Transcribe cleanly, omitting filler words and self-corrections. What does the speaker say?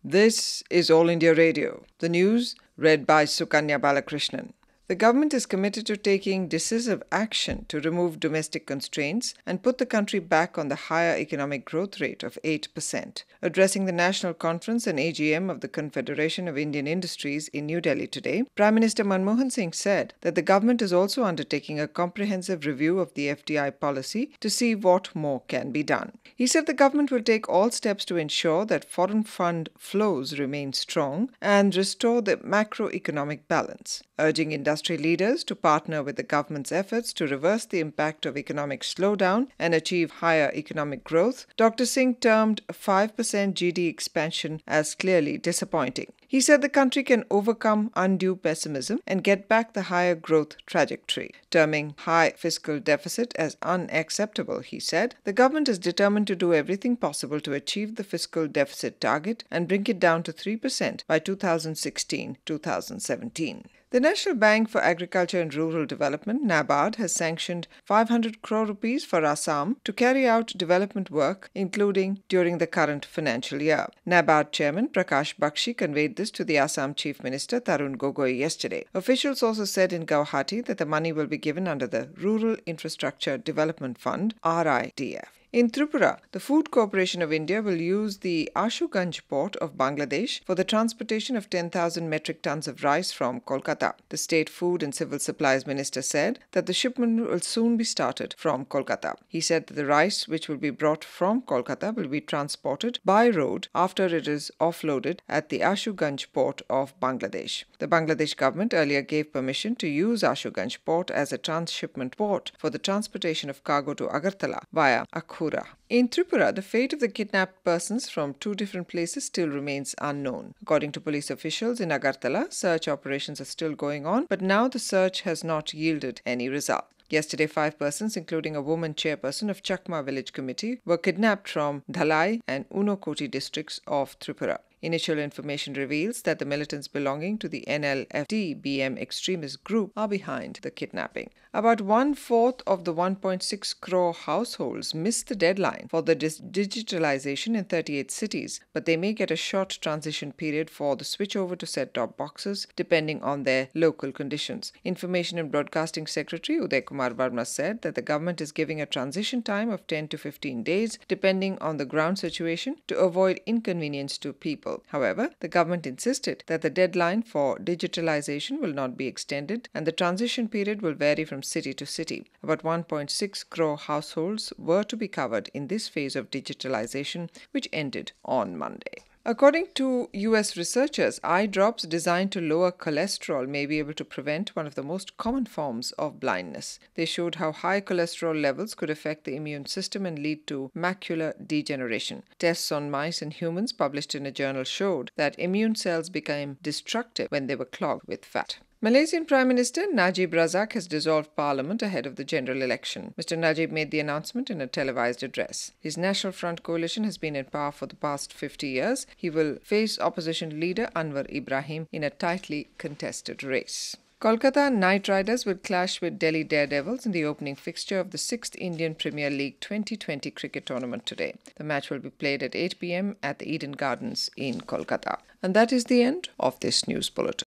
This is All India Radio. The news read by Sukanya Balakrishnan. The government is committed to taking decisive action to remove domestic constraints and put the country back on the higher economic growth rate of 8%. Addressing the National Conference and AGM of the Confederation of Indian Industries in New Delhi today, Prime Minister Manmohan Singh said that the government is also undertaking a comprehensive review of the FDI policy to see what more can be done. He said the government will take all steps to ensure that foreign fund flows remain strong and restore the macroeconomic balance, urging industry leaders to partner with the government's efforts to reverse the impact of economic slowdown and achieve higher economic growth. Dr. Singh termed 5% GDP expansion as clearly disappointing. He said the country can overcome undue pessimism and get back the higher growth trajectory. Terming high fiscal deficit as unacceptable, he said, the government is determined to do everything possible to achieve the fiscal deficit target and bring it down to 3% by 2016-2017. The National Bank for Agriculture and Rural Development, NABARD, has sanctioned 500 crore rupees for Assam to carry out development work, including during the current financial year. NABARD Chairman Prakash Bakshi conveyed this to the Assam Chief Minister Tarun Gogoi yesterday. Officials also said in Guwahati that the money will be given under the Rural Infrastructure Development Fund, RIDF. In Tripura, the Food Corporation of India will use the Ashuganj port of Bangladesh for the transportation of 10,000 metric tons of rice from Kolkata. The State Food and Civil Supplies Minister said that the shipment will soon be started from Kolkata. He said that the rice which will be brought from Kolkata will be transported by road after it is offloaded at the Ashuganj port of Bangladesh. The Bangladesh government earlier gave permission to use Ashuganj port as a transshipment port for the transportation of cargo to Agartala via Akhura. In Tripura, the fate of the kidnapped persons from two different places still remains unknown. According to police officials in Agartala, search operations are still going on, but now the search has not yielded any result. Yesterday, 5 persons, including a woman chairperson of Chakma village committee, were kidnapped from Dhalai and Unakoti districts of Tripura. Initial information reveals that the militants belonging to the NLFD-BM extremist group are behind the kidnapping. About 1/4 of the 1.6 crore households missed the deadline for the digitalization in 38 cities, but they may get a short transition period for the switchover to set-top boxes, depending on their local conditions. Information and Broadcasting Secretary Uday Kumar Verma said that the government is giving a transition time of 10 to 15 days, depending on the ground situation, to avoid inconvenience to people. However, the government insisted that the deadline for digitalization will not be extended and the transition period will vary from city to city. About 1.6 crore households were to be covered in this phase of digitalization, which ended on Monday. According to US researchers, eye drops designed to lower cholesterol may be able to prevent one of the most common forms of blindness. They showed how high cholesterol levels could affect the immune system and lead to macular degeneration. Tests on mice and humans published in a journal showed that immune cells became destructive when they were clogged with fat. Malaysian Prime Minister Najib Razak has dissolved parliament ahead of the general election. Mr. Najib made the announcement in a televised address. His National Front coalition has been in power for the past 50 years. He will face opposition leader Anwar Ibrahim in a tightly contested race. Kolkata Knight Riders will clash with Delhi Daredevils in the opening fixture of the 6th Indian Premier League 2020 cricket tournament today. The match will be played at 8 p.m. at the Eden Gardens in Kolkata. And that is the end of this news bulletin.